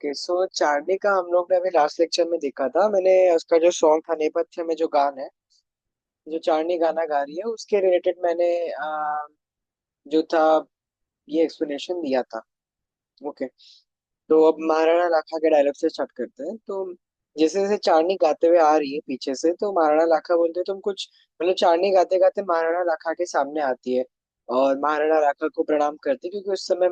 Okay so Charlie का हम लोग ने अभी लास्ट लेक्चर में देखा था। मैंने उसका जो सॉन्ग था नेपथ्य में जो गान है, जो चार्ली गाना गा रही है उसके रिलेटेड मैंने जो था ये एक्सप्लेनेशन दिया था। ओके। तो अब महाराणा लाखा के डायलॉग से स्टार्ट करते हैं। तो जैसे जैसे चार्ली गाते हुए आ रही है पीछे से, तो महाराणा लाखा बोलते हैं तुम कुछ, मतलब चार्ली गाते गाते महाराणा लाखा के सामने आती है और महाराणा लाखा को प्रणाम करती है, क्योंकि उस समय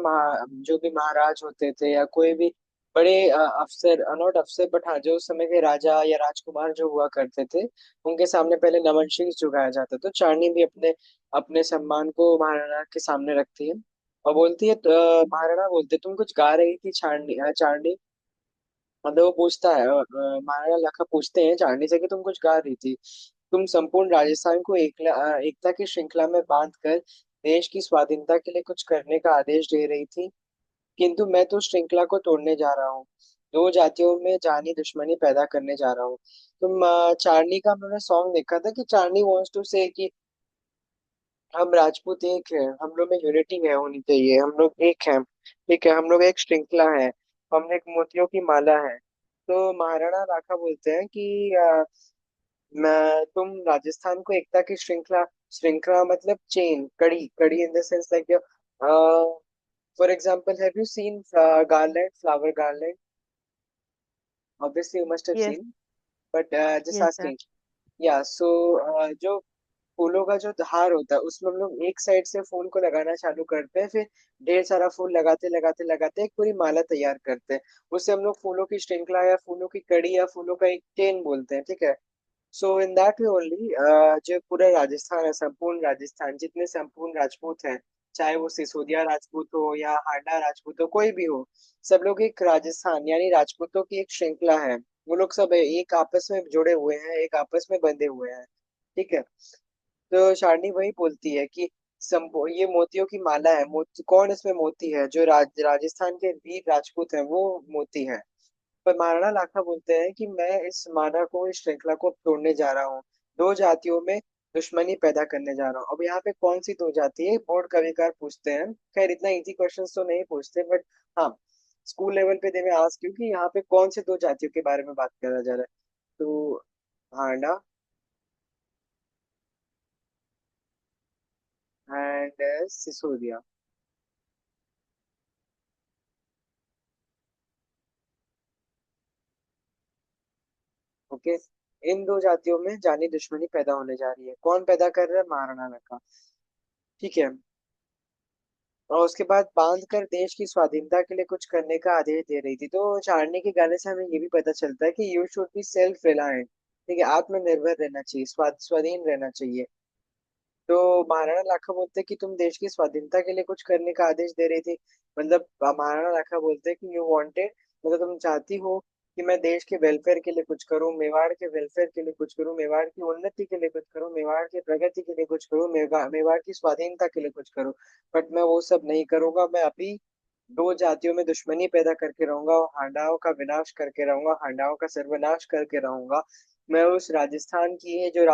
जो भी महाराज होते थे या कोई भी बड़े अफसर, नॉट अफसर बट हाँ, जो उस समय के राजा या राजकुमार जो हुआ करते थे, उनके सामने पहले नमन शीश झुकाया जाता। तो चार्ली भी अपने अपने सम्मान को महाराणा के सामने रखती है और बोलती है महाराणा बोलते तुम कुछ गा रही थी चार्ली, चार्ली। मतलब वो पूछता है, महाराणा लखा पूछते हैं चार्ली से कि तुम कुछ गा रही थी, तुम संपूर्ण राजस्थान को एकता की श्रृंखला में बांध कर देश की स्वाधीनता के लिए कुछ करने का आदेश दे रही थी, किंतु मैं तो श्रृंखला को तोड़ने जा रहा हूँ, दो जातियों में जानी दुश्मनी पैदा करने जा रहा हूँ। तुम चार्ली का मैंने सॉन्ग देखा था कि चार्ली वॉन्ट्स टू से कि हम राजपूत एक है, हम लोग में यूनिटी है होनी चाहिए, हम लोग एक हैं, ठीक है, हम लोग एक श्रृंखला है, हम एक मोतियों की माला है। तो महाराणा राठा बोलते हैं कि मैं तुम राजस्थान को एकता की श्रृंखला, श्रृंखला मतलब चेन, कड़ी, कड़ी in the sense like for example have you seen garland, flower garland? Obviously you must have Yes, seen, but just yes, sir. Asking. या सो जो फूलों का जो हार होता है उसमें हम लोग एक साइड से फूल को लगाना चालू करते हैं, फिर ढेर सारा फूल लगाते लगाते लगाते एक पूरी माला तैयार करते हैं। उसे हम लोग फूलों की श्रृंखला या फूलों की कड़ी या फूलों का एक चेन बोलते हैं, ठीक है। सो इन दैट वे ओनली जो पूरा राजस्थान है, संपूर्ण राजस्थान, जितने संपूर्ण राजपूत हैं, चाहे वो सिसोदिया राजपूत हो या हांडा राजपूत हो, कोई भी हो, सब लोग एक राजस्थान यानी राजपूतों की एक श्रृंखला है। वो लोग सब एक आपस में जुड़े हुए हैं, एक आपस में बंधे हुए हैं, ठीक है। तो शालिनी वही बोलती है कि ये मोतियों की माला है। मोती कौन इसमें मोती है? जो राजस्थान के वीर राजपूत हैं वो मोती है। पर महाराणा लाखा बोलते हैं कि मैं इस माला को, इस श्रृंखला को तोड़ने जा रहा हूँ, दो जातियों में दुश्मनी पैदा करने जा रहा हूँ। अब यहाँ पे कौन सी दो जाति है, बोर्ड कविकार पूछते हैं। खैर इतना इजी क्वेश्चन तो नहीं पूछते, बट हाँ, स्कूल लेवल पे दे में आज, क्योंकि यहाँ पे कौन से दो जातियों के बारे में बात करा जा रहा है। तो हांडा एंड सिसोदिया। ओके। इन दो जातियों में जानी दुश्मनी पैदा होने जा रही है। कौन पैदा कर रहा है? महाराणा प्रताप, ठीक है। और उसके बाद बांध कर देश की स्वाधीनता के लिए कुछ करने का आदेश दे रही थी। तो चाणक्य के गाने से हमें ये भी पता चलता है कि you should be self reliant, ठीक है, आत्मनिर्भर रहना चाहिए, स्वाधीन रहना चाहिए। तो महाराणा लाखा बोलते हैं कि तुम देश की स्वाधीनता के लिए कुछ करने का आदेश दे रही थी। मतलब महाराणा लाखा बोलते हैं कि यू वांटेड, मतलब तुम चाहती हो कि मैं देश के वेलफेयर के लिए कुछ करूं, मेवाड़ के वेलफेयर के लिए कुछ करूं, मेवाड़ की उन्नति के लिए कुछ करूं, मेवाड़ की प्रगति के लिए कुछ करूं, मेवाड़ की स्वाधीनता के लिए कुछ करूं। बट मैं वो सब नहीं करूंगा। मैं अभी दो जातियों में दुश्मनी पैदा करके रहूंगा और हांडाओं का विनाश करके रहूंगा, हांडाओं का सर्वनाश करके रहूंगा। मैं उस राजस्थान की है जो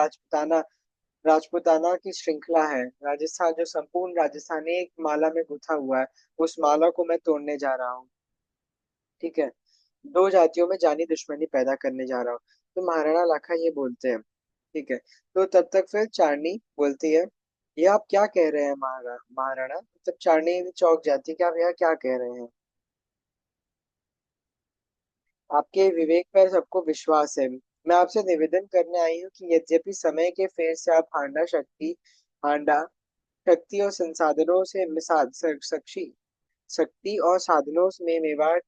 राजपूताना की श्रृंखला है, राजस्थान, जो संपूर्ण राजस्थान एक माला में गुथा हुआ है, उस माला को मैं तोड़ने जा रहा हूँ, ठीक है। दो जातियों में जानी दुश्मनी पैदा करने जा रहा हूँ। तो महाराणा लाखा ये बोलते हैं, ठीक है। तो तब तक फिर चारनी बोलती है, ये आप क्या कह रहे हैं महाराणा? तब चारनी भी चौंक जाती है कि आप यहाँ क्या कह रहे हैं? आपके विवेक पर सबको विश्वास है। मैं आपसे निवेदन करने आई हूँ कि यद्यपि समय के फेर से आप हांडा शक्ति और संसाधनों से मिसाल शक्ति और साधनों में मेवाड़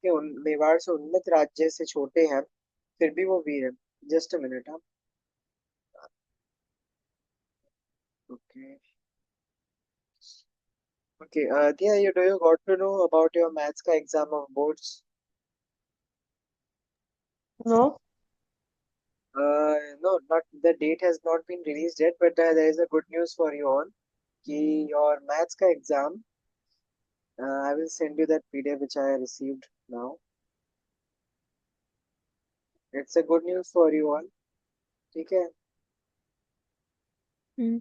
से उन्नत राज्य से छोटे हैं, फिर भी वो वीर है। जस्ट अ मिनट, हाँ। ओके। ओके, दिया, you do you got to know about your maths का exam of boards? No, No, not the date has not been released yet, but there is a good news for you all कि your maths का exam, I will send you that PDF which I received now. It's a good news for you all, ठीक है। mm,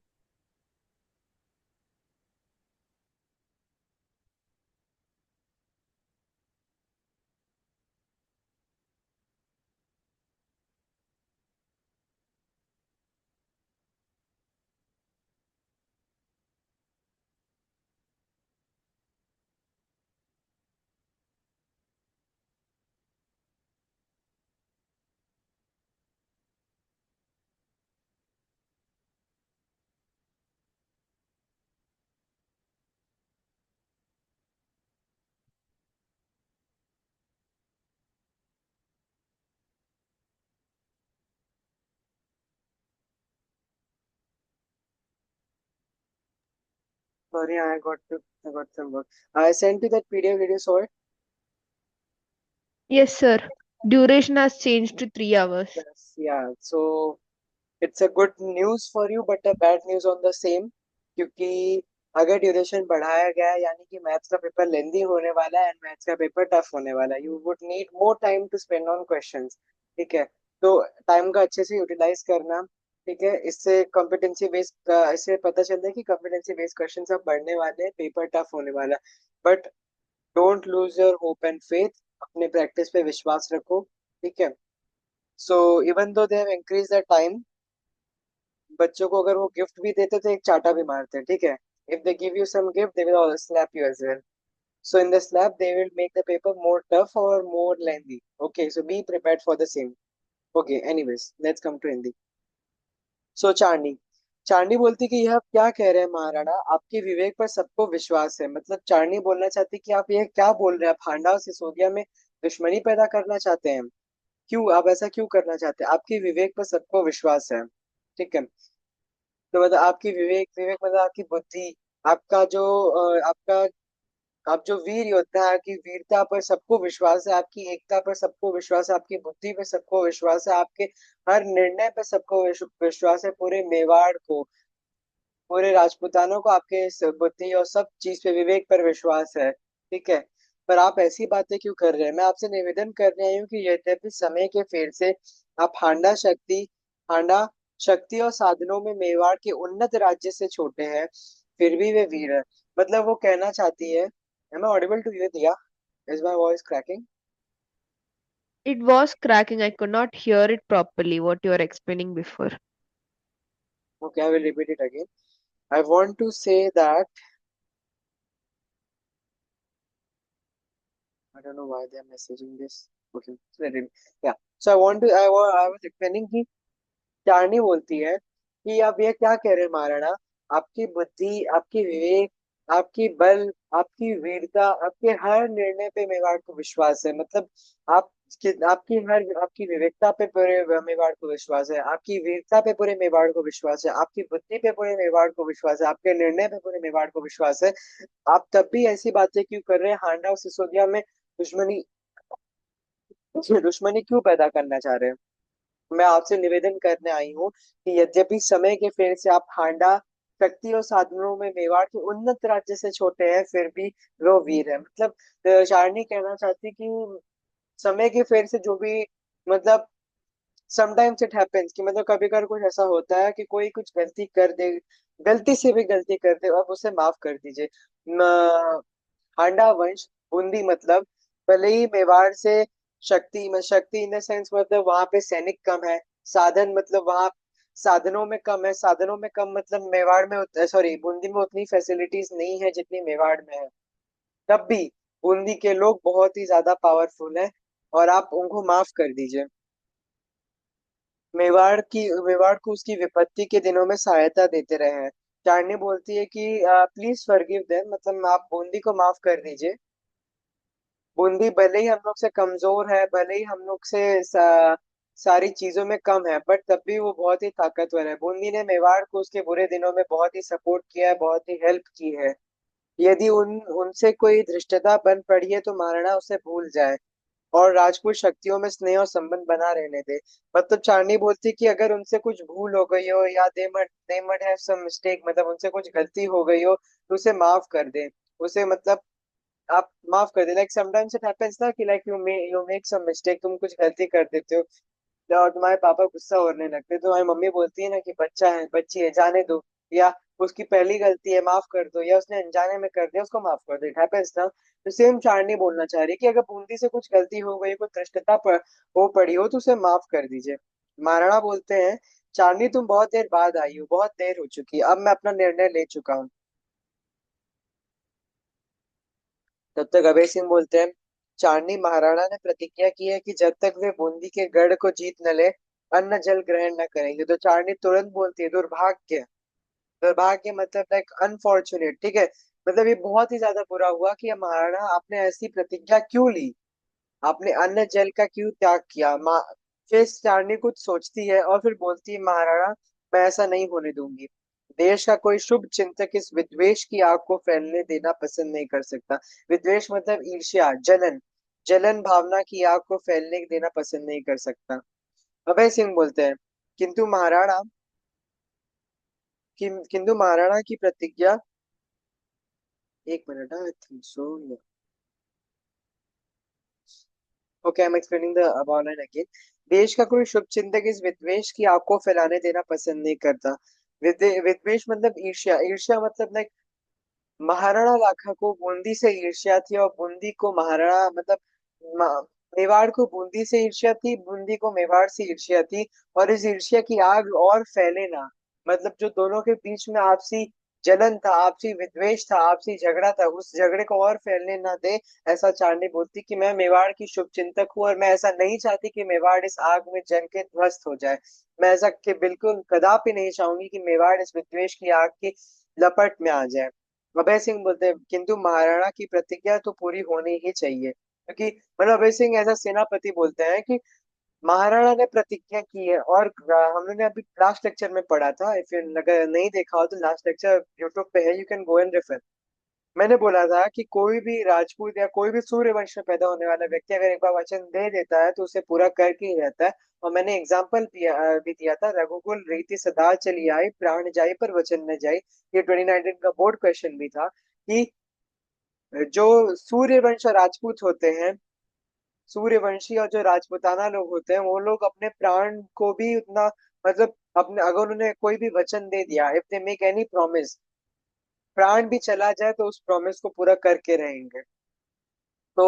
Sorry, I got some work. I sent you that PDF. Did you saw it? Yes, sir. Duration has changed to 3 hours. Yes. Yeah. So it's a good news for you, but a bad news on the same. क्योंकि अगर duration बढ़ाया गया है यानी कि maths का paper लेंदी होने वाला है एंड मैथ्स का पेपर टफ होने वाला है, you would need more time to spend on questions. ठीक है। तो टाइम का अच्छे से यूटिलाइज करना। ठीक है। इससे पता चलता है कि कॉम्पिटेंसी बेस्ड क्वेश्चंस अब बढ़ने वाले हैं, पेपर टफ होने वाला है। But don't lose your hope and faith. अपने प्रैक्टिस पे विश्वास रखो। ठीक है। So even though they have increase the time, बच्चों को अगर वो गिफ्ट भी देते तो एक चाटा भी मारते हैं। ठीक है। If they give you some gift they will slap you as well. So in the slab, they will make the paper more tough or more lengthy. Okay, so be prepared for the same. Okay, anyways, let's come to Hindi. So चांदी चांदी बोलती कि यह आप क्या कह रहे हैं महाराणा, आपके विवेक पर सबको विश्वास है। मतलब चांदी बोलना चाहती कि आप ये क्या बोल रहे हैं, आप हांडा और सिसोदिया में दुश्मनी पैदा करना चाहते हैं। क्यों आप ऐसा क्यों करना चाहते हैं, आपके विवेक पर सबको विश्वास है। ठीक है। तो मतलब आपकी विवेक विवेक मतलब आपकी बुद्धि, आपका जो आपका आप जो वीर योद्धा है, आपकी वीरता पर सबको विश्वास है, आपकी एकता पर सबको विश्वास है, आपकी बुद्धि पर सबको विश्वास है, आपके हर निर्णय पर सबको विश्वास है। पूरे मेवाड़ को, पूरे राजपूतानों को आपके इस बुद्धि और सब चीज पे विवेक पर विश्वास है। ठीक है। पर आप ऐसी बातें क्यों कर रहे हैं, मैं आपसे निवेदन करने आई हूँ कि यद्यपि समय के फेर से आप हांडा शक्ति और साधनों में मेवाड़ के उन्नत राज्य से छोटे हैं, फिर भी वे वीर है। मतलब वो कहना चाहती है, am I audible to you Diya? Is my voice cracking? It was cracking. I could not hear it properly, what you were explaining before. Okay, I will repeat it again. I want to say that I don't know why they are messaging this. Okay, so let it, yeah. So I was explaining कि चारनी बोलती है कि आप ये क्या कह रहे हैं महाराणा, आपकी बुद्धि, आपकी विवेक, आपकी बल, आपकी वीरता, आपके हर निर्णय पे मेवाड़ को विश्वास है। मतलब आप आपकी विवेकता पे पूरे मेवाड़ को विश्वास है, आपकी वीरता पे पूरे मेवाड़ को विश्वास है, आपकी बुद्धि पे पूरे मेवाड़ को विश्वास है, आपके निर्णय पे पूरे मेवाड़ को विश्वास है। आप तब भी ऐसी बातें क्यों कर रहे हैं, हांडा और सिसोदिया में दुश्मनी दुश्मनी क्यों पैदा करना चाह रहे हैं। मैं आपसे निवेदन करने आई हूँ कि यद्यपि समय के फेर से आप हांडा शक्ति और साधनों में मेवाड़ के उन्नत राज्य से छोटे हैं, फिर भी वो वीर है। मतलब शारनी कहना चाहती कि समय के फेर से जो भी, मतलब समटाइम्स इट हैपेंस कि मतलब कभी कभार कुछ ऐसा होता है कि कोई कुछ गलती कर दे, गलती से भी गलती कर दे, अब उसे माफ कर दीजिए। हांडा वंश बूंदी मतलब भले ही मेवाड़ से शक्ति इन द सेंस मतलब वहां पे सैनिक कम है, साधन मतलब वहां साधनों में कम है, साधनों में कम मतलब मेवाड़ में सॉरी बूंदी में उतनी फैसिलिटीज नहीं है जितनी मेवाड़ में है। तब भी बूंदी के लोग बहुत ही ज्यादा पावरफुल हैं और आप उनको माफ कर दीजिए। मेवाड़ को उसकी विपत्ति के दिनों में सहायता देते रहे हैं। चारनी बोलती है कि प्लीज फॉरगिव देम, मतलब आप बूंदी को माफ कर दीजिए। बूंदी भले ही हम लोग से कमजोर है, भले ही हम लोग से सारी चीजों में कम है, बट तब भी वो बहुत ही ताकतवर है। बूंदी ने मेवाड़ को उसके बुरे दिनों में बहुत ही सपोर्ट किया है, बहुत ही हेल्प की है। यदि उनसे कोई धृष्टता बन पड़ी है तो महाराणा उसे भूल जाए और राजपूत शक्तियों में स्नेह और संबंध बना रहने दे। मतलब चांदनी बोलती कि अगर उनसे कुछ भूल हो गई हो या दे मट हैव सम मिस्टेक, मतलब उनसे कुछ गलती हो गई हो तो उसे माफ कर दे। उसे मतलब आप माफ कर दे। लाइक समटाइम्स इट हैपेंस ना कि like you make some mistake, तुम कुछ गलती कर देते हो और तुम्हारे पापा गुस्सा होने लगते हैं, तो तुम्हारी मम्मी बोलती है ना कि बच्चा है, बच्ची है, जाने दो, या उसकी पहली गलती है माफ कर दो, या उसने अनजाने में कर दिया उसको माफ कर दो। इट हैपेंस ना। तो सेम चारनी बोलना चाह रही है कि अगर बूंदी से कुछ गलती हो गई, कोई धृष्टता हो पड़ी हो तो उसे माफ कर दीजिए। महाराणा बोलते हैं चारनी तुम बहुत देर बाद आई हो, बहुत देर हो चुकी है, अब मैं अपना निर्णय ले चुका हूँ। तब तक अभय सिंह बोलते हैं चारनी महाराणा ने प्रतिज्ञा की है कि जब तक वे बूंदी के गढ़ को जीत न ले अन्न जल ग्रहण न करेंगे। तो चारनी तुरंत बोलती है दुर्भाग्य। दुर्भाग्य मतलब लाइक अनफॉर्चुनेट। ठीक है। मतलब ये बहुत ही ज्यादा बुरा हुआ कि ये महाराणा आपने ऐसी प्रतिज्ञा क्यों ली, आपने अन्न जल का क्यों त्याग किया। फिर चारनी कुछ सोचती है और फिर बोलती है महाराणा मैं ऐसा नहीं होने दूंगी। देश का कोई शुभ चिंतक इस विद्वेष की आग को फैलने देना पसंद नहीं कर सकता। विद्वेष मतलब ईर्ष्या, जलन, जलन भावना की आग को फैलने देना पसंद नहीं कर सकता। अभय सिंह बोलते हैं, किंतु महाराणा किंतु महाराणा की प्रतिज्ञा, एक minute, I think so, okay, I am explaining the about line again. देश का कोई शुभ चिंतक इस विद्वेष की आग को फैलाने देना पसंद नहीं करता। विद्वेष मतलब ईर्ष्या, ईर्ष्या मतलब लाइक महाराणा लाखा को बूंदी से ईर्ष्या थी, और बूंदी को महाराणा मतलब मेवाड़ को बूंदी से ईर्ष्या थी, बूंदी को मेवाड़ से ईर्ष्या थी। और इस ईर्ष्या की आग और फैले ना, मतलब जो दोनों के बीच में आपसी जलन था, आपसी विद्वेष था, आपसी झगड़ा था, उस झगड़े को और फैलने ना दे। ऐसा चांदनी बोलती कि मैं मेवाड़ की शुभ चिंतक हूँ, और मैं ऐसा नहीं चाहती कि मेवाड़ इस आग में जल के ध्वस्त हो जाए। मैं ऐसा कि बिल्कुल कदापि नहीं चाहूंगी कि मेवाड़ इस विद्वेष की आग की लपट में आ जाए। अभय सिंह बोलते हैं, किंतु महाराणा की प्रतिज्ञा तो पूरी होनी ही चाहिए, क्योंकि मतलब अभय सिंह ऐसा सेनापति बोलते हैं कि महाराणा ने प्रतिज्ञा की है। और हम लोग ने अभी लास्ट लेक्चर में पढ़ा था, इफ यू अगर नहीं देखा हो तो लास्ट लेक्चर यूट्यूब पे है, you can go and refer. मैंने बोला था कि कोई भी राजपूत या कोई भी सूर्य वंश में पैदा होने वाला व्यक्ति अगर एक बार वचन दे देता है तो उसे पूरा करके ही रहता है। और मैंने एग्जाम्पल भी दिया था, रघुकुल रीति सदा चली आई, प्राण जाई पर वचन न जाई। ये 2019 का बोर्ड क्वेश्चन भी था कि जो सूर्यवंश और राजपूत होते हैं, सूर्यवंशी और जो राजपूताना लोग होते हैं, वो लोग अपने प्राण को भी उतना, मतलब अपने अगर उन्होंने कोई भी वचन दे दिया, if they make any promise, प्राण भी चला जाए तो उस प्रॉमिस को पूरा करके रहेंगे। तो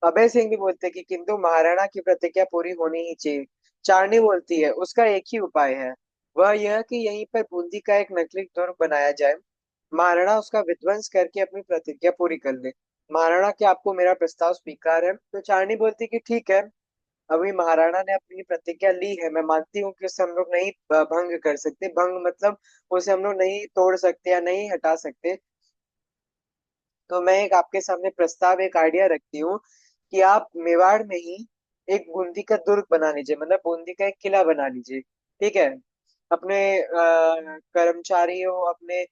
अभय सिंह भी बोलते हैं कि किंतु महाराणा की प्रतिज्ञा पूरी होनी ही चाहिए। चारनी बोलती है उसका एक ही उपाय है, वह यह कि यहीं पर बूंदी का एक नकली दुर्ग बनाया जाए, महाराणा उसका विध्वंस करके अपनी प्रतिज्ञा पूरी कर ले। महाराणा, क्या आपको मेरा प्रस्ताव स्वीकार है? तो चारनी बोलती कि ठीक है, अभी महाराणा ने अपनी प्रतिज्ञा ली है, मैं मानती हूँ कि उसे हम लोग नहीं भंग कर सकते। भंग मतलब उसे हम लोग नहीं तोड़ सकते या नहीं हटा सकते। तो मैं एक आपके सामने प्रस्ताव, एक आइडिया रखती हूँ कि आप मेवाड़ में ही एक बूंदी का दुर्ग बना लीजिए, मतलब बूंदी का एक किला बना लीजिए। ठीक है, अपने कर्मचारियों, अपने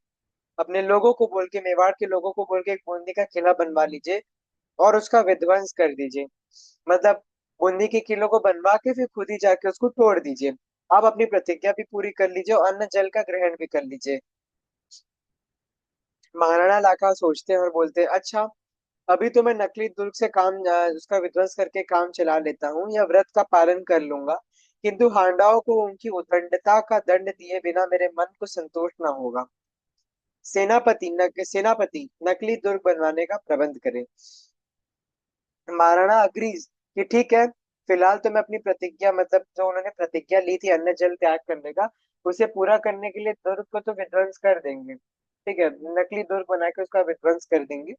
अपने लोगों को बोल के, मेवाड़ के लोगों को बोल के एक बूंदी का किला बनवा लीजिए, और उसका विध्वंस कर दीजिए। मतलब बूंदी के किलों को बनवा के फिर खुद ही जाके उसको तोड़ दीजिए। आप अपनी प्रतिज्ञा भी पूरी कर लीजिए और अन्न जल का ग्रहण भी कर लीजिए। महाराणा लाखा सोचते हैं और बोलते हैं, अच्छा, अभी तो मैं नकली दुर्ग से उसका विध्वंस करके काम चला लेता हूँ, या व्रत का पालन कर लूंगा, किंतु हांडाओं को उनकी उद्दंडता का दंड दिए बिना मेरे मन को संतोष न होगा। सेनापति नकली दुर्ग बनवाने का प्रबंध करे। महाराणा अग्रीज कि ठीक है, फिलहाल तो मैं अपनी प्रतिज्ञा, मतलब जो उन्होंने प्रतिज्ञा ली थी अन्न जल त्याग करने का, उसे पूरा करने के लिए दुर्ग को तो विध्वंस कर देंगे। ठीक है, नकली दुर्ग बना के उसका विध्वंस कर देंगे।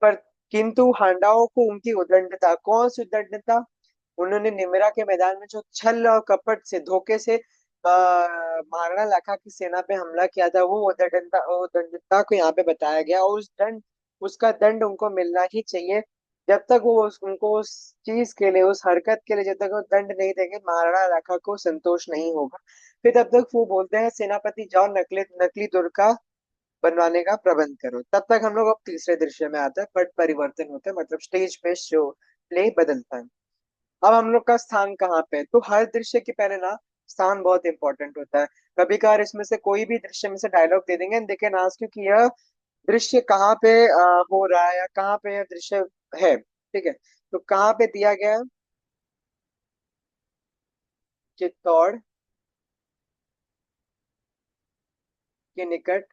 पर किंतु हांडाओं को उनकी उद्दंडता, कौन सी उद्दंडता? उन्होंने निमिरा के मैदान में जो छल और कपट से, धोखे से महाराणा लाखा की सेना पे हमला किया था, वो उद्दंडता को यहाँ पे बताया गया। और उसका दंड उनको मिलना ही चाहिए। जब तक वो उनको उस चीज के लिए, उस हरकत के लिए जब तक वो दंड नहीं देंगे, महाराणा लाखा को संतोष नहीं होगा। फिर तब तक वो बोलते हैं, सेनापति जाओ नकली नकली दुर्ग का बनवाने का प्रबंध करो। तब तक हम लोग अब तीसरे दृश्य में आते हैं, पट परिवर्तन होते हैं, मतलब स्टेज पे शो प्ले बदलता है। अब हम लोग का स्थान कहाँ पे है? तो हर दृश्य के पहले ना स्थान बहुत इंपॉर्टेंट होता है। कभी कभार इसमें से कोई भी दृश्य में से डायलॉग दे देंगे, देखे ना, क्योंकि यह दृश्य कहाँ पे हो रहा है, या कहाँ पे यह दृश्य है। ठीक है, तो कहाँ पे दिया गया है? चित्तौड़ के निकट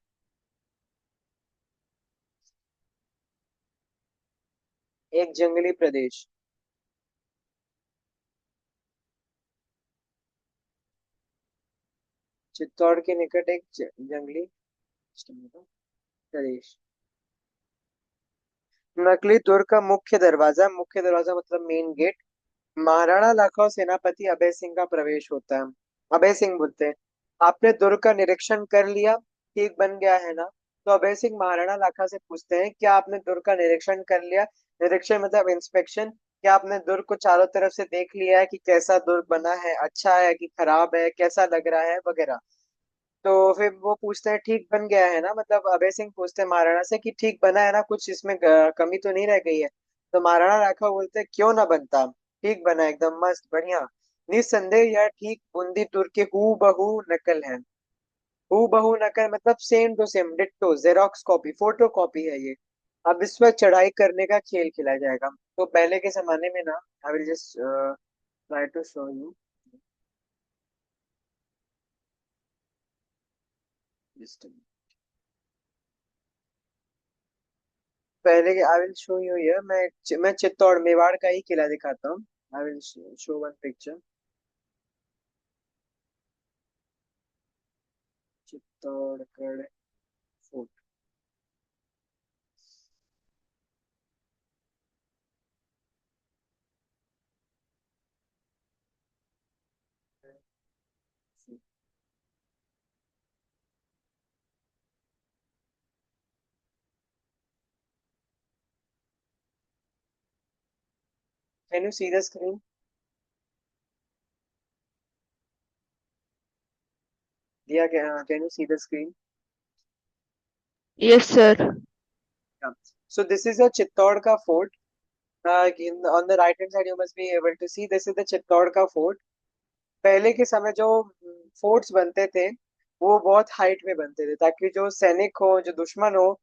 एक जंगली प्रदेश। चित्तौड़ के निकट एक जंगली प्रदेश। नकली दुर्ग का मुख्य दरवाजा मतलब मेन गेट, महाराणा लाखा सेनापति अभय सिंह का प्रवेश होता है। अभय सिंह बोलते हैं, आपने दुर्ग का निरीक्षण कर लिया, ठीक बन गया है ना? तो अभय सिंह महाराणा लाखा से पूछते हैं, क्या आपने दुर्ग का निरीक्षण कर लिया? निरीक्षण मतलब इंस्पेक्शन। क्या आपने दुर्ग को चारों तरफ से देख लिया है कि कैसा दुर्ग बना है, अच्छा है कि खराब है, कैसा लग रहा है, वगैरह। तो फिर वो पूछते हैं ठीक बन गया है ना, मतलब अभय सिंह पूछते हैं महाराणा से कि ठीक बना है ना, कुछ इसमें कमी तो नहीं रह गई है। तो महाराणा राठौर बोलते हैं क्यों ना बनता, ठीक बना है, एकदम मस्त बढ़िया। निस्संदेह यह ठीक बूंदी तुर के हू बहू नकल है। हू बहू नकल मतलब same to same, ditto, xerox copy, photo copy है ये। अब इस पर चढ़ाई करने का खेल खेला जाएगा। तो पहले के जमाने में ना, I will just try to show you. पहले के, I will show you here, मैं चित्तौड़ मेवाड़ का ही किला दिखाता हूँ। I will show one picture. Chittorgarh fort. Can you see the screen? Diya क्या? Can you see the screen? Yes, sir. So this is a Chittor का fort. On the right hand side you must be able to see, this is the Chittor का fort. पहले के समय जो forts बनते थे वो बहुत हाइट में बनते थे, ताकि जो सैनिक हो, जो दुश्मन हो,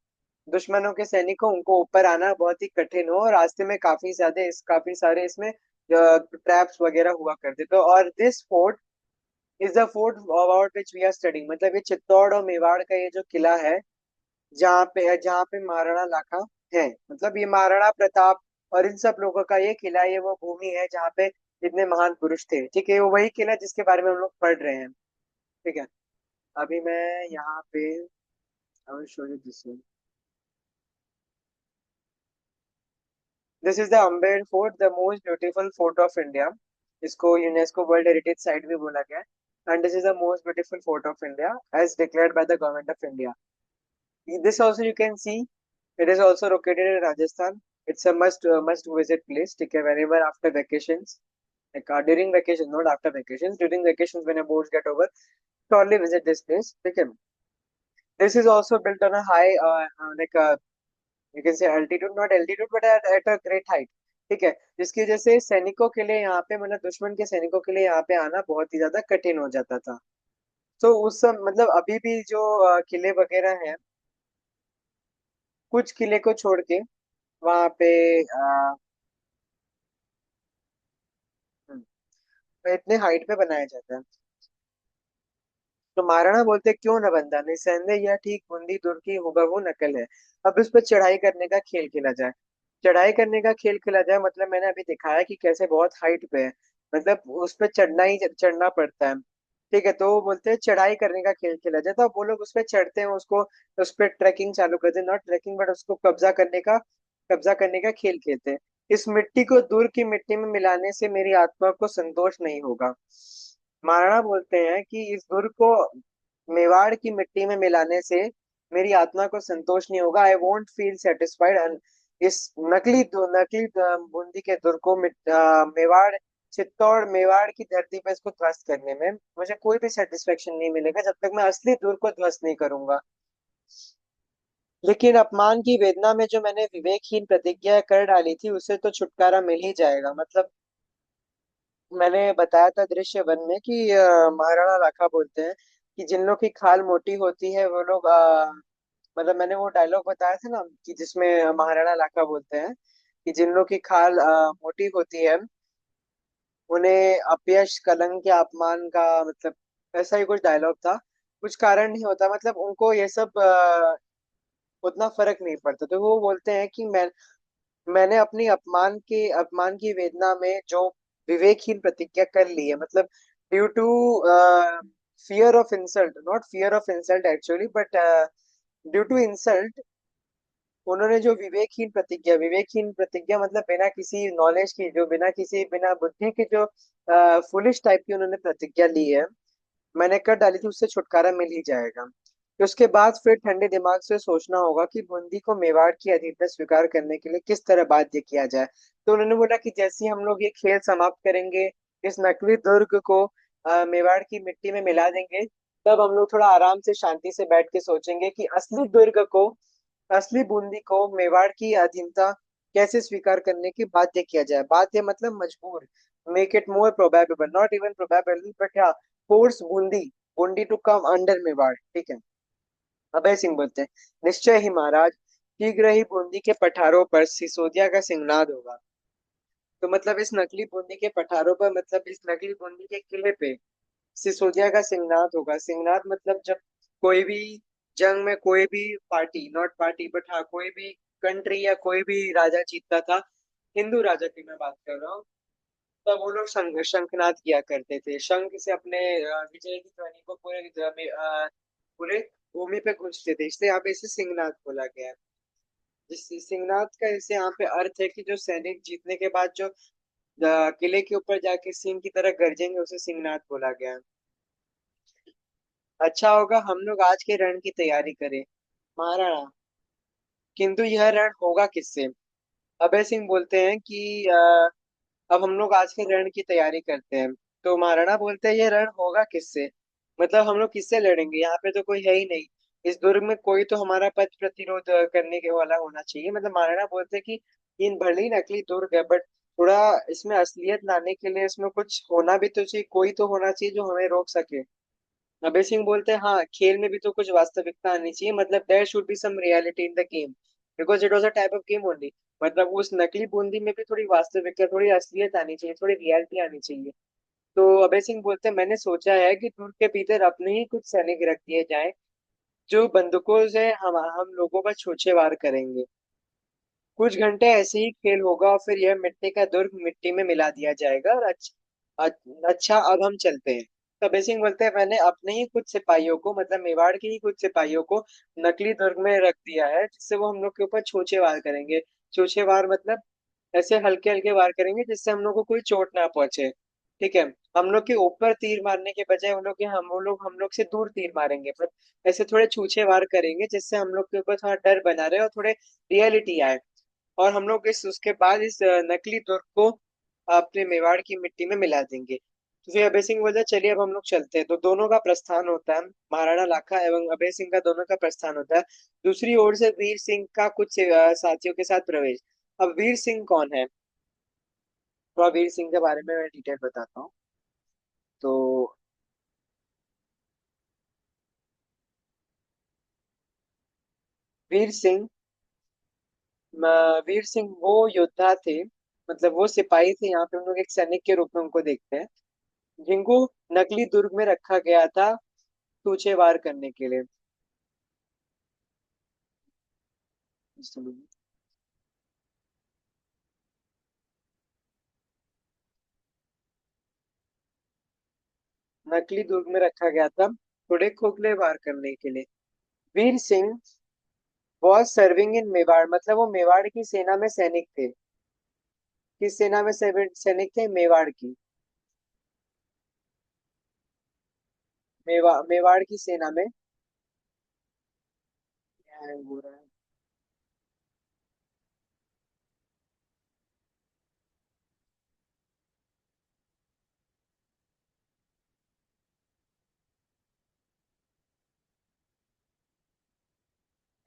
दुश्मनों के सैनिक हो, उनको ऊपर आना बहुत ही कठिन हो। और रास्ते में काफी सारे इसमें ट्रैप्स वगैरह हुआ करते थे। और this fort is the fort about which we are studying, मतलब ये चित्तौड़ और मेवाड़ का ये जो किला है, जहाँ पे महाराणा लाखा है, मतलब ये महाराणा प्रताप और इन सब लोगों का ये किला, ये वो भूमि है जहाँ पे जितने महान पुरुष थे। ठीक है, वो वही किला जिसके बारे में हम लोग पढ़ रहे हैं। ठीक है, अभी मैं यहाँ पे, I will show you this. This is the Amber fort, the most beautiful fort of India. इसको यूनेस्को वर्ल्ड हेरिटेज साइट भी बोला गया है। And this is the most beautiful fort of India as declared by the government of India. This also you can see, it is also located in Rajasthan. It's a must visit place. ठीक है, whenever after vacations, like during vacation, not after vacations. During vacations when your boards get over, surely visit this place. ठीक है. This is also built on a high, like you can say altitude, not altitude, but at a great height. ठीक है, जिसकी वजह से सैनिकों के लिए यहाँ पे, मतलब दुश्मन के सैनिकों के लिए यहाँ पे आना बहुत ही ज्यादा कठिन हो जाता था। तो उस समय, मतलब अभी भी जो किले वगैरह हैं, कुछ किले को छोड़ के वहां पे इतने हाइट पे बनाया जाता है। तो महाराणा बोलते क्यों न बंदा, निस्संदेह यह ठीक बूंदी दुर की हुबहू नकल है। अब इस पर चढ़ाई करने का खेल खेला जाए। चढ़ाई करने का खेल खेला जाए मतलब मैंने अभी दिखाया कि कैसे बहुत हाइट पे है, मतलब उस पर चढ़ना पड़ता है। ठीक है, तो वो बोलते हैं चढ़ाई करने का खेल खेला जाए। तो अब वो लोग उस पर चढ़ते हैं, उसको उस पर ट्रैकिंग चालू करते हैं, नॉट ट्रैकिंग बट उसको कब्जा करने का खेल खेलते हैं। इस मिट्टी को दूर की मिट्टी में मिलाने से मेरी आत्मा को संतोष नहीं होगा। महाराणा बोलते हैं कि इस दुर्ग को मेवाड़ की मिट्टी में मिलाने से मेरी आत्मा को संतोष नहीं होगा। I won't feel satisfied. इस बूंदी के दुर्ग को चित्तौड़ मेवाड़ की धरती पर इसको ध्वस्त करने में मुझे कोई भी सेटिस्फेक्शन नहीं मिलेगा जब तक मैं असली दुर्ग को ध्वस्त नहीं करूंगा। लेकिन अपमान की वेदना में जो मैंने विवेकहीन प्रतिज्ञा कर डाली थी उससे तो छुटकारा मिल ही जाएगा। मतलब मैंने बताया था दृश्य वन में कि महाराणा राठा बोलते हैं कि जिन लोग की खाल मोटी होती है वो लोग, मतलब मैंने वो डायलॉग बताया था ना कि जिसमें महाराणा राठा बोलते हैं कि जिन लोग की खाल मोटी होती है उन्हें अपयश, कलंक या अपमान का, मतलब ऐसा ही कुछ डायलॉग था। कुछ कारण नहीं होता, मतलब उनको ये सब उतना फर्क नहीं पड़ता। तो वो बोलते हैं कि मैंने अपनी अपमान की वेदना में जो विवेकहीन प्रतिज्ञा कर ली है, मतलब due to fear of insult, not fear of insult actually, but due to insult, उन्होंने जो विवेकहीन प्रतिज्ञा मतलब बिना किसी नॉलेज की, जो बिना बुद्धि की, जो फुलिश टाइप की उन्होंने प्रतिज्ञा ली है, मैंने कर डाली थी, उससे छुटकारा मिल ही जाएगा। तो उसके बाद फिर ठंडे दिमाग से सोचना होगा कि बूंदी को मेवाड़ की अधीनता स्वीकार करने के लिए किस तरह बाध्य किया जाए। तो उन्होंने बोला कि जैसे ही हम लोग ये खेल समाप्त करेंगे, इस नकली दुर्ग को मेवाड़ की मिट्टी में मिला देंगे, तब हम लोग थोड़ा आराम से शांति से बैठ के सोचेंगे कि असली दुर्ग को, असली बूंदी को मेवाड़ की अधीनता कैसे स्वीकार करने की बाध्य किया जाए। बाध्य मतलब मजबूर, make it more probable, not even probable but हाँ, force Bundi, Bundi to come under Mewar. ठीक है। अभय सिंह बोलते हैं, निश्चय ही महाराज, शीघ्र ही बूंदी के पठारों पर सिसोदिया का सिंहनाद होगा। तो मतलब इस नकली बूंदी के पठारों पर, मतलब इस नकली बूंदी के किले पे सिसोदिया का सिंहनाद होगा। सिंहनाद मतलब जब कोई भी जंग में कोई भी पार्टी, नॉट पार्टी बट हाँ कोई भी कंट्री या कोई भी राजा जीतता था, हिंदू राजा की मैं बात कर रहा हूँ, तब वो लोग शंखनाद किया करते थे। शंख से अपने विजय की ध्वनि को पूरे भूमि पे गूंजते थे, इसलिए यहाँ पे इसे सिंहनाद बोला गया है। जिस सिंहनाद का इसे यहाँ पे अर्थ है कि जो सैनिक जीतने के बाद जो किले के ऊपर जाके सिंह की तरह गरजेंगे, उसे सिंहनाद बोला गया है। अच्छा होगा हम लोग आज के रण की तैयारी करें महाराणा, किंतु यह रण होगा किससे। अभय सिंह बोलते हैं कि अब हम लोग आज के रण की तैयारी करते हैं। तो महाराणा बोलते हैं ये रण होगा किससे, मतलब हम लोग किससे लड़ेंगे, यहाँ पे तो कोई है ही नहीं। इस दुर्ग में कोई तो हमारा पथ प्रतिरोध करने के वाला होना चाहिए। मतलब महाराणा बोलते हैं कि इन भले ही नकली दुर्ग है बट थोड़ा इसमें असलियत लाने के लिए इसमें कुछ होना भी तो चाहिए, कोई तो होना चाहिए जो हमें रोक सके। अभय सिंह बोलते हैं हाँ, खेल में भी तो कुछ वास्तविकता आनी चाहिए, मतलब there should be some reality in the game because it was a type of game only. मतलब उस नकली बूंदी में भी थोड़ी वास्तविकता, थोड़ी असलियत आनी चाहिए, थोड़ी रियलिटी आनी चाहिए। तो अभय सिंह बोलते हैं मैंने सोचा है कि तुर्क के भीतर अपने ही कुछ सैनिक रख दिए जाएं जो बंदूकों से हम लोगों पर छूछे वार करेंगे। कुछ घंटे ऐसे ही खेल होगा और फिर यह मिट्टी का दुर्ग मिट्टी में मिला दिया जाएगा और अच्छा अब हम चलते हैं। कबीर सिंह बोलते हैं मैंने अपने ही कुछ सिपाहियों को, मतलब मेवाड़ के ही कुछ सिपाहियों को नकली दुर्ग में रख दिया है जिससे वो हम लोग के ऊपर छूछे वार करेंगे। छूछे वार मतलब ऐसे हल्के हल्के वार करेंगे जिससे हम लोग को कोई चोट ना पहुंचे। ठीक है। हम लोग के ऊपर तीर मारने के बजाय हम लोग से दूर तीर मारेंगे, पर ऐसे थोड़े छूछे वार करेंगे जिससे हम लोग के ऊपर थोड़ा डर बना रहे और थोड़े रियलिटी आए। और हम लोग इस उसके बाद इस नकली तुर्क को अपने मेवाड़ की मिट्टी में मिला देंगे। तो फिर अभय सिंह बोलता है चलिए अब हम लोग चलते हैं। तो दोनों का प्रस्थान होता है, महाराणा लाखा एवं अभय सिंह का दोनों का प्रस्थान होता है। दूसरी ओर से वीर सिंह का कुछ साथियों के साथ प्रवेश। अब वीर सिंह कौन है, थोड़ा वीर सिंह के बारे में मैं डिटेल बताता हूँ। तो वीर सिंह वीर सिंह वो योद्धा थे, मतलब वो सिपाही थे, यहाँ पे हम लोग एक सैनिक के रूप में उनको देखते हैं, जिनको नकली दुर्ग में रखा गया था सूछे वार करने के लिए। नकली दुर्ग में रखा गया था थोड़े खोखले वार करने के लिए। Veer Singh was serving in Mewar, मतलब वो मेवाड़ की सेना में सैनिक थे। किस सेना में सैनिक थे, मेवाड़ की। मेवाड़ की सेना में। क्या है हो रहा है?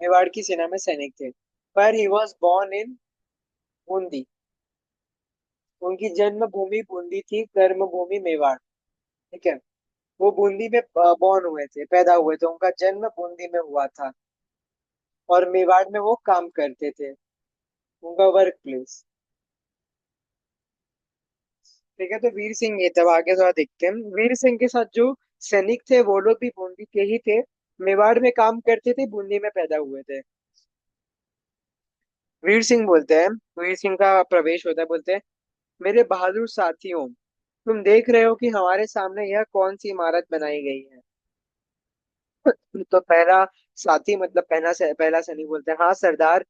मेवाड़ की सेना में सैनिक थे, पर he was born in Bundi. उनकी जन्म भूमि बूंदी थी, कर्म भूमि मेवाड़। ठीक है। वो बूंदी में बॉर्न हुए थे, पैदा हुए थे, उनका जन्म बूंदी में हुआ था और मेवाड़ में वो काम करते थे, उनका वर्क प्लेस। ठीक है। तो वीर सिंह ये तब आगे थोड़ा देखते हैं। वीर सिंह के साथ जो सैनिक थे वो लोग भी बूंदी के ही थे, मेवाड़ में काम करते थे, बूंदी में पैदा हुए थे। वीर सिंह बोलते हैं, वीर सिंह का प्रवेश होता है, बोलते हैं मेरे बहादुर साथियों, तुम देख रहे हो कि हमारे सामने यह कौन सी इमारत बनाई गई है। तो पहला साथी मतलब पहला सैनिक बोलते हैं हाँ सरदार,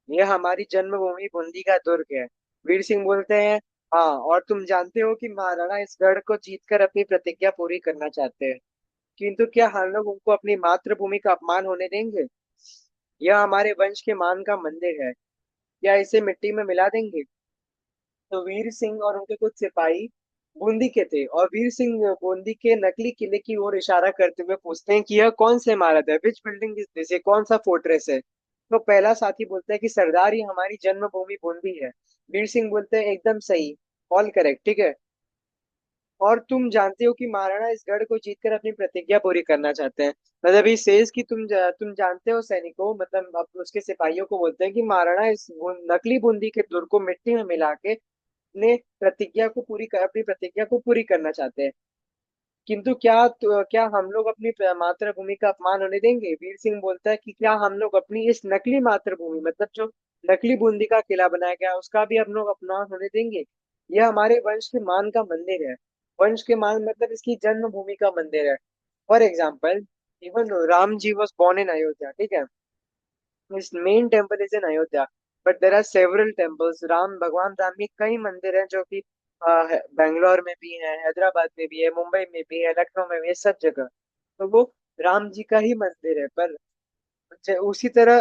यह हमारी जन्मभूमि बूंदी का दुर्ग है। वीर सिंह बोलते हैं हाँ, और तुम जानते हो कि महाराणा इस गढ़ को जीतकर अपनी प्रतिज्ञा पूरी करना चाहते हैं, किंतु क्या हम लोग उनको अपनी मातृभूमि का अपमान होने देंगे। यह हमारे वंश के मान का मंदिर है, क्या इसे मिट्टी में मिला देंगे। तो वीर सिंह और उनके कुछ सिपाही बूंदी के थे, और वीर सिंह बूंदी के नकली किले की ओर इशारा करते हुए पूछते हैं कि यह कौन से इमारत है, विच बिल्डिंग इज दिस, ये कौन सा फोर्ट्रेस है। तो पहला साथी बोलता है कि सरदार, ये हमारी जन्मभूमि बूंदी है। वीर सिंह बोलते हैं एकदम सही, ऑल करेक्ट, ठीक है। और तुम जानते हो कि महाराणा इस गढ़ को जीतकर अपनी प्रतिज्ञा पूरी करना चाहते हैं। मतलब ही सेज कि तुम जानते हो सैनिकों, मतलब अब उसके सिपाहियों को बोलते हैं कि महाराणा इस नकली बूंदी के दुर्ग को मिट्टी में मिला के अपने अपनी प्रतिज्ञा को पूरी करना चाहते हैं। किंतु क्या हम लोग अपनी मातृभूमि का अपमान होने देंगे? वीर सिंह बोलता है कि क्या हम लोग अपनी इस नकली मातृभूमि, मतलब जो नकली बूंदी का किला बनाया गया उसका भी हम लोग अपमान होने देंगे? यह हमारे वंश के मान का मंदिर है। वंश के मान मतलब इसकी जन्मभूमि का मंदिर है। For example, even Ram ji was born in Ayodhya, ठीक है। His main temple is in Ayodhya, but there are several temples. भगवान राम के कई मंदिर हैं जो कि बेंगलोर में भी है, हैदराबाद में भी है, मुंबई में भी है, लखनऊ में भी है, सब जगह। तो वो राम जी का ही मंदिर है। पर उसी तरह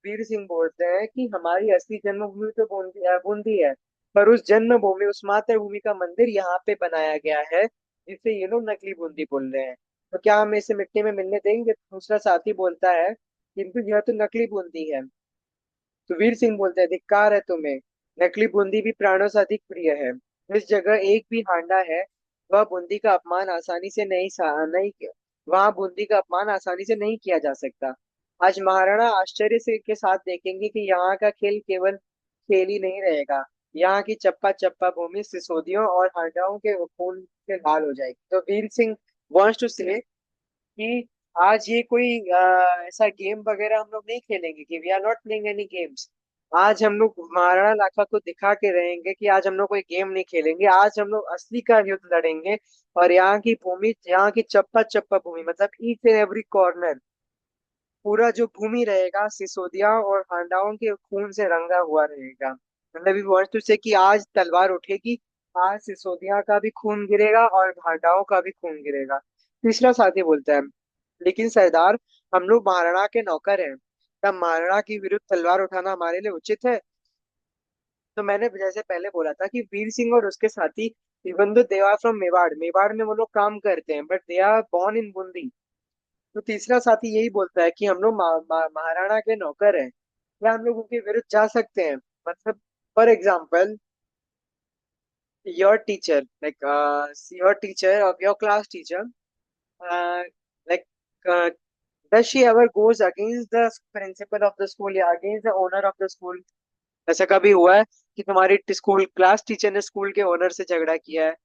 वीर सिंह बोलते हैं कि हमारी असली जन्मभूमि तो बूंदी है, पर उस जन्मभूमि, उस मातृभूमि का मंदिर यहाँ पे बनाया गया है, जिसे ये लोग नकली बूंदी बोल रहे हैं। तो क्या हम इसे मिट्टी में मिलने देंगे? दूसरा साथी बोलता है किंतु यह तो नकली बूंदी है। तो वीर सिंह बोलते हैं धिक्कार है तुम्हें, नकली बूंदी भी प्राणों से अधिक प्रिय है। इस जगह एक भी हांडा है, वह बूंदी का अपमान आसानी से नहीं वहां बूंदी का अपमान आसानी से नहीं किया जा सकता। आज महाराणा आश्चर्य से के साथ देखेंगे कि यहाँ का खेल केवल खेल ही नहीं रहेगा। यहाँ की चप्पा चप्पा भूमि सिसोदियों और हांडाओं के खून से लाल हो जाएगी। तो वीर सिंह वॉन्ट्स टू से कि आज ये कोई ऐसा गेम वगैरह हम लोग नहीं खेलेंगे, कि we are not playing any games. आज हम लोग महाराणा लाखा को दिखा के रहेंगे कि आज हम लोग कोई गेम नहीं खेलेंगे, आज हम लोग असली का युद्ध लड़ेंगे। और यहाँ की भूमि, यहाँ की चप्पा चप्पा भूमि, मतलब ईच एंड एवरी कॉर्नर, पूरा जो भूमि रहेगा सिसोदिया और हांडाओं के खून से रंगा हुआ रहेगा। मतलब वी वांट्स टू से कि आज तलवार उठेगी, आज सिसोदिया का भी खून गिरेगा और हांडाओं का भी खून गिरेगा। तीसरा साथी बोलता है लेकिन सरदार, हम लोग महाराणा के नौकर हैं, तब महाराणा के विरुद्ध तलवार उठाना हमारे लिए उचित है? तो मैंने जैसे पहले बोला था कि वीर सिंह और उसके साथी, even though they are from Mewar, Mewar में वो लोग काम करते हैं, but they are born in Bundi. तो तीसरा साथी यही बोलता है कि हम लोग महाराणा के नौकर हैं, क्या हम लोग उनके विरुद्ध जा सकते हैं? मतलब for example, your teacher, like your teacher और your class teacher, like does she ever goes against the principal of the school या against the owner of the school? ऐसा कभी हुआ है कि तुम्हारी स्कूल क्लास टीचर ने स्कूल के ओनर से झगड़ा किया है?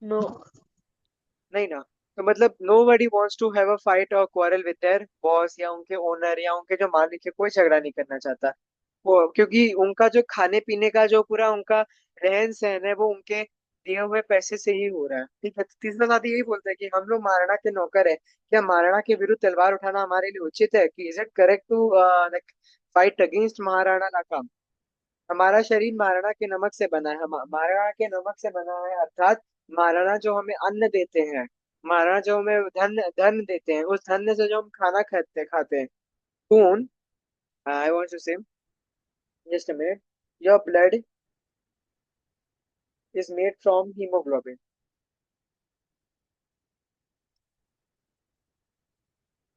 No. नहीं ना। तो मतलब nobody wants to have a fight और क्वारल विद देयर बॉस या उनके ओनर या उनके जो मालिक है, कोई झगड़ा नहीं करना चाहता। वो क्योंकि उनका जो खाने पीने का जो पूरा उनका रहन सहन है, वो उनके दिए हुए पैसे से ही हो रहा है, ठीक है। तो तीसरा साथी यही बोलता है कि हम लोग महाराणा के नौकर है, क्या महाराणा के विरुद्ध तलवार उठाना हमारे लिए उचित है? कि is it correct to like fight against Maharana Lakha? हमारा शरीर महाराणा के नमक से बना है, हम महाराणा के नमक से बना है, अर्थात महाराणा जो हमें अन्न देते हैं, महाराणा जो हमें धन धन देते हैं, उस धन से जो हम खाना खाते खाते हैं। खून, आई वांट टू से, just a minute, your blood is made from haemoglobin,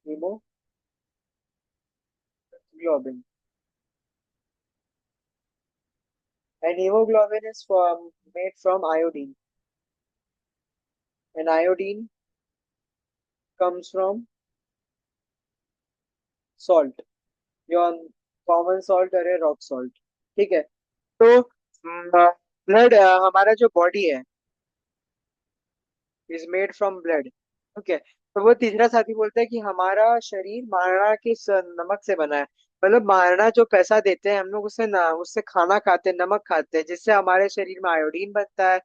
haemoglobin, and haemoglobin is made from iodine, and iodine comes from salt, your common salt और रॉक सॉल्ट, ठीक है। तो ब्लड, हमारा जो बॉडी है is made from blood, okay. तो वो तीसरा साथी बोलता है कि हमारा शरीर महाराणा के नमक से बना है। मतलब महाराणा जो पैसा देते हैं, हम लोग उससे ना उससे खाना खाते हैं, नमक खाते हैं, जिससे हमारे शरीर में आयोडीन बनता है,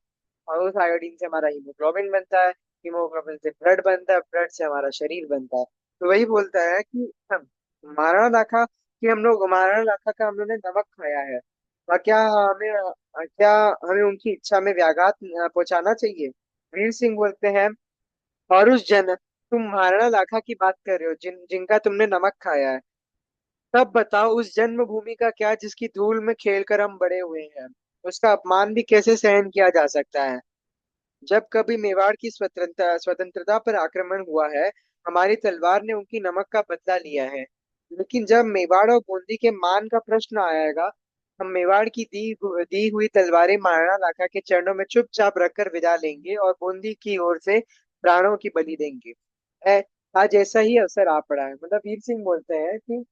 और उस आयोडीन से हमारा हीमोग्लोबिन बनता है, हीमोग्लोबिन से ब्लड बनता है, ब्लड से हमारा शरीर बनता है। तो वही बोलता है कि हम महाराणा लाखा, कि हम लोग महाराणा लाखा का हम लोग ने नमक खाया है, और क्या हमें उनकी इच्छा में व्याघात पहुंचाना चाहिए? वीर सिंह बोलते हैं, और उस जन तुम महाराणा लाखा की बात कर रहे हो जिनका तुमने नमक खाया है, तब बताओ उस जन्मभूमि का क्या जिसकी धूल में खेल कर हम बड़े हुए हैं? उसका अपमान भी कैसे सहन किया जा सकता है। जब कभी मेवाड़ की स्वतंत्रता स्वतंत्रता पर आक्रमण हुआ है, हमारी तलवार ने उनकी नमक का बदला लिया है। लेकिन जब मेवाड़ और बूंदी के मान का प्रश्न आएगा, हम मेवाड़ की दी हुई तलवारें महाराणा लाखा के चरणों में चुपचाप रखकर विदा लेंगे और बूंदी की ओर से प्राणों की बलि देंगे। ऐ- आज ऐसा ही अवसर आ पड़ा है। मतलब वीर सिंह बोलते हैं कि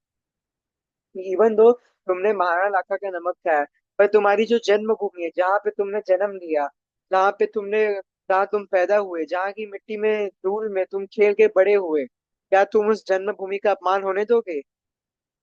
इवन दो तुमने महाराणा लाखा का नमक खाया, पर तुम्हारी जो जन्मभूमि है, जहाँ पे तुमने जन्म लिया, जहाँ पे तुमने जहाँ तुम पैदा हुए, जहाँ की मिट्टी में धूल में तुम खेल के बड़े हुए, क्या तुम उस जन्मभूमि का अपमान होने दोगे?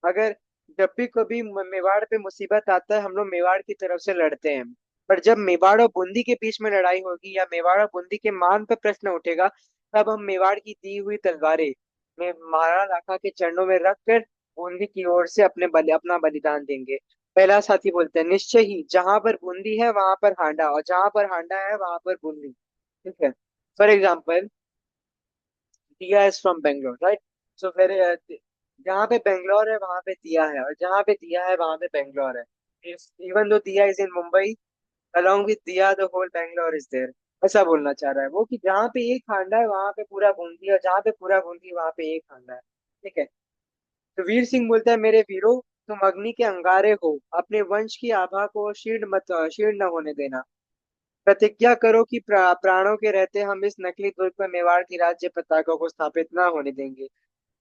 अगर जब भी कभी मेवाड़ पे मुसीबत आता है, हम लोग मेवाड़ की तरफ से लड़ते हैं। पर जब मेवाड़ और बूंदी के बीच में लड़ाई होगी या मेवाड़ और बूंदी के मान पर प्रश्न उठेगा, तब हम मेवाड़ की दी हुई तलवारें में महाराणा लाखा के चरणों में रखकर बूंदी की ओर से अपना बलिदान देंगे। पहला साथी बोलते हैं, निश्चय ही, जहां पर बूंदी है वहां पर हांडा, और जहां पर हांडा है वहां पर बूंदी। ठीक है। फॉर एग्जाम्पल, दिया इज फ्रॉम बेंगलोर, राइट? सो फिर जहाँ पे बेंगलोर है वहां पे दिया है, और जहाँ पे दिया है वहां पे बेंगलोर है। Even though Diya is in Mumbai, along with Diya the whole Bangalore is there. ऐसा बोलना चाह रहा है वो कि जहाँ पे एक हांडा है वहां पे पूरा बूंदी है, और जहाँ पे पूरा बूंदी वहां पे एक हांडा है। ठीक है। तो वीर सिंह बोलता है, मेरे वीरों, तुम अग्नि के अंगारे हो, अपने वंश की आभा को क्षीण न होने देना। प्रतिज्ञा करो कि प्राणों के रहते हम इस नकली दुर्ग पर मेवाड़ की राज्य पताका को स्थापित ना होने देंगे।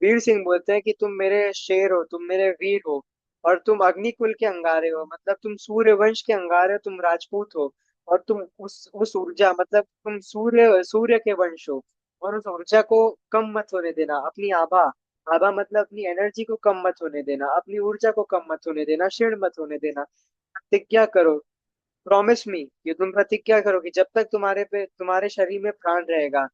वीर सिंह बोलते हैं कि तुम मेरे शेर हो, तुम मेरे वीर हो, और तुम अग्निकुल के अंगारे हो, मतलब तुम सूर्य वंश के अंगारे हो, तुम राजपूत हो। और तुम उस ऊर्जा, मतलब तुम सूर्य सूर्य के वंश हो, और उस ऊर्जा को कम मत होने देना। अपनी आभा, आभा मतलब अपनी एनर्जी को कम मत होने देना, अपनी ऊर्जा को कम मत होने देना, क्षीण मत होने देना। प्रतिज्ञा करो, प्रॉमिस मी, कि तुम प्रतिज्ञा करो कि जब तक तुम्हारे शरीर में प्राण रहेगा,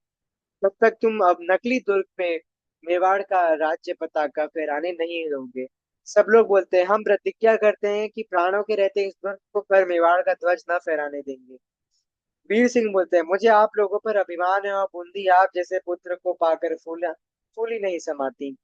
तब तक तुम अब नकली दुर्ग में मेवाड़ का राज्य पताका फहराने नहीं दोगे। सब लोग बोलते हैं, हम प्रतिज्ञा करते हैं कि प्राणों के रहते इस दुर्ग को पर मेवाड़ का ध्वज न फहराने देंगे। वीर सिंह बोलते हैं, मुझे आप लोगों पर अभिमान है, और बूंदी आप जैसे पुत्र को पाकर फूली नहीं समाती।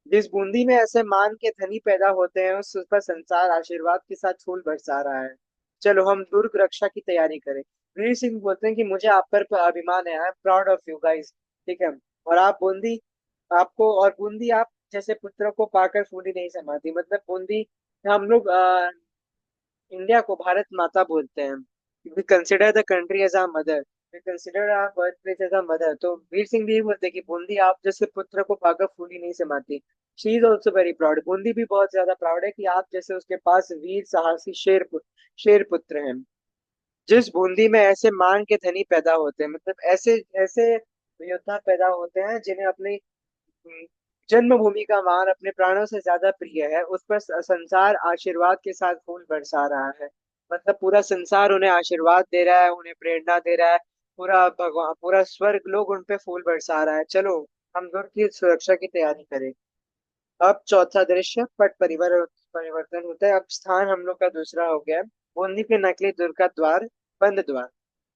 जिस बूंदी में ऐसे मान के धनी पैदा होते हैं, उस पर संसार आशीर्वाद के साथ फूल बरसा रहा है। चलो हम दुर्ग रक्षा की तैयारी करें। वीर सिंह बोलते हैं कि मुझे आप पर अभिमान है, I am proud of you guys. ठीक है। और आप बूंदी, आपको और बूंदी आप जैसे पुत्र को पाकर फूली नहीं समाती, मतलब बूंदी, हम लोग इंडिया को भारत माता बोलते हैं। We consider the country as our mother, we consider our birth place as our mother. तो वीर सिंह भी यही बोलते हैं कि बूंदी आप जैसे पुत्र को पाकर फूली नहीं समाती। She is also very proud, Bundi भी बहुत ज्यादा प्राउड है कि आप जैसे उसके पास वीर साहसी शेर पुत्र हैं। जिस बूंदी में ऐसे मान के धनी पैदा होते हैं, मतलब ऐसे ऐसे योद्धा पैदा होते हैं जिन्हें अपनी जन्मभूमि का मान अपने प्राणों से ज्यादा प्रिय है, उस पर संसार आशीर्वाद के साथ फूल बरसा रहा है। मतलब पूरा संसार उन्हें आशीर्वाद दे रहा है, उन्हें प्रेरणा दे रहा है। पूरा भगवान, पूरा स्वर्ग लोग उन पे फूल बरसा रहा है। चलो हम दुर्ग की सुरक्षा की तैयारी करें। अब चौथा दृश्य, परिवर्तन होता है। अब स्थान हम लोग का दूसरा हो गया है, बूंदी के नकली दुर्ग का द्वार, बंद द्वार।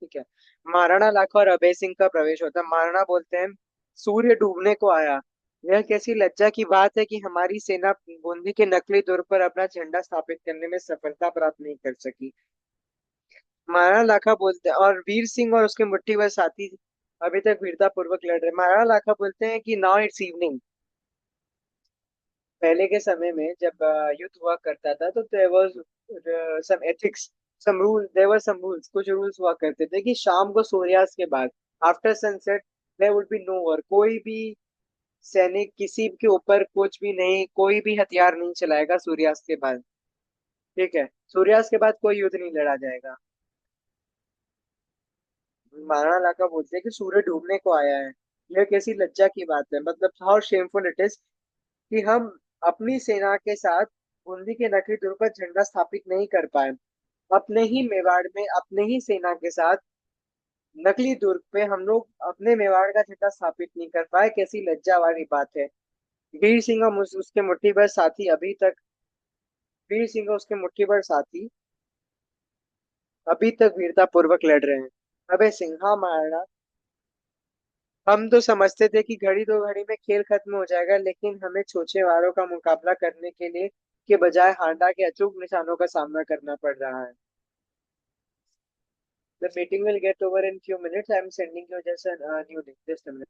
ठीक है। महाराणा लाखा और अभय सिंह का प्रवेश होता है। महाराणा बोलते हैं, सूर्य डूबने को आया। यह कैसी लज्जा की बात है कि हमारी सेना बूंदी के नकली दुर्ग पर अपना झंडा स्थापित करने में सफलता प्राप्त नहीं कर सकी। महाराणा लाखा बोलते हैं, और वीर सिंह और उसके मुट्ठीभर साथी अभी तक वीरता पूर्वक लड़ रहे। महाराणा लाखा बोलते हैं कि नाउ इट्स इवनिंग। पहले के समय में जब युद्ध हुआ करता था, तो there was some ethics, some rule, there were some rules, कुछ रूल्स हुआ करते थे कि शाम को सूर्यास्त के बाद, after sunset, there would be no war. कोई भी सैनिक किसी के ऊपर कुछ भी नहीं, कोई भी हथियार नहीं चलाएगा सूर्यास्त के बाद। ठीक है। सूर्यास्त के बाद कोई युद्ध नहीं लड़ा जाएगा। महाराणा लाका बोलते हैं कि सूर्य डूबने को आया है। यह कैसी लज्जा की बात है, मतलब हाउ शेमफुल इट इज कि हम अपनी सेना के साथ बूंदी के नकली दुर्ग पर झंडा स्थापित नहीं कर पाए। अपने ही मेवाड़ में अपने ही सेना के साथ नकली दुर्ग पे हम लोग अपने मेवाड़ का झंडा स्थापित नहीं कर पाए। कैसी लज्जा वाली बात है। वीर सिंह और उसके मुट्ठीभर साथी अभी तक, वीर सिंह और उसके मुट्ठीभर साथी अभी तक वीरता पूर्वक लड़ रहे हैं। अबे सिंहा महाराणा, हम तो समझते थे कि घड़ी दो घड़ी में खेल खत्म हो जाएगा, लेकिन हमें छोछेवारों का मुकाबला करने के लिए के बजाय हांडा के अचूक निशानों का सामना करना पड़ रहा है। The meeting will get over in few minutes. I'm sending you just a new link. Just a minute.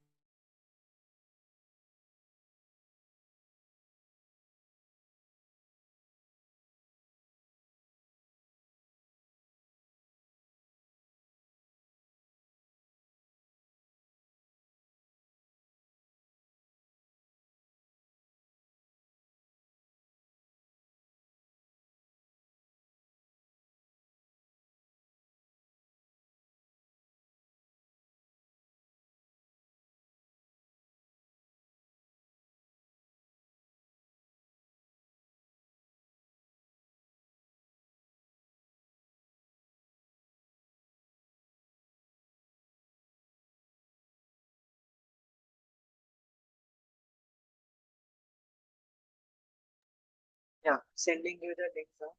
Yeah, sending you the link now.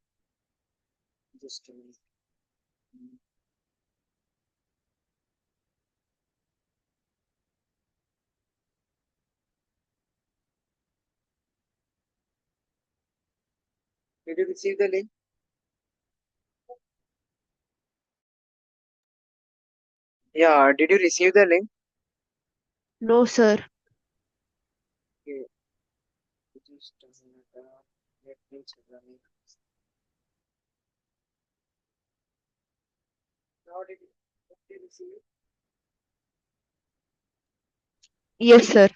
Just a minute. Did you receive the link? Yeah, did you receive the link? No, sir. Okay, just a minute. Let me check the link. Now did you receive it? Yes, sir.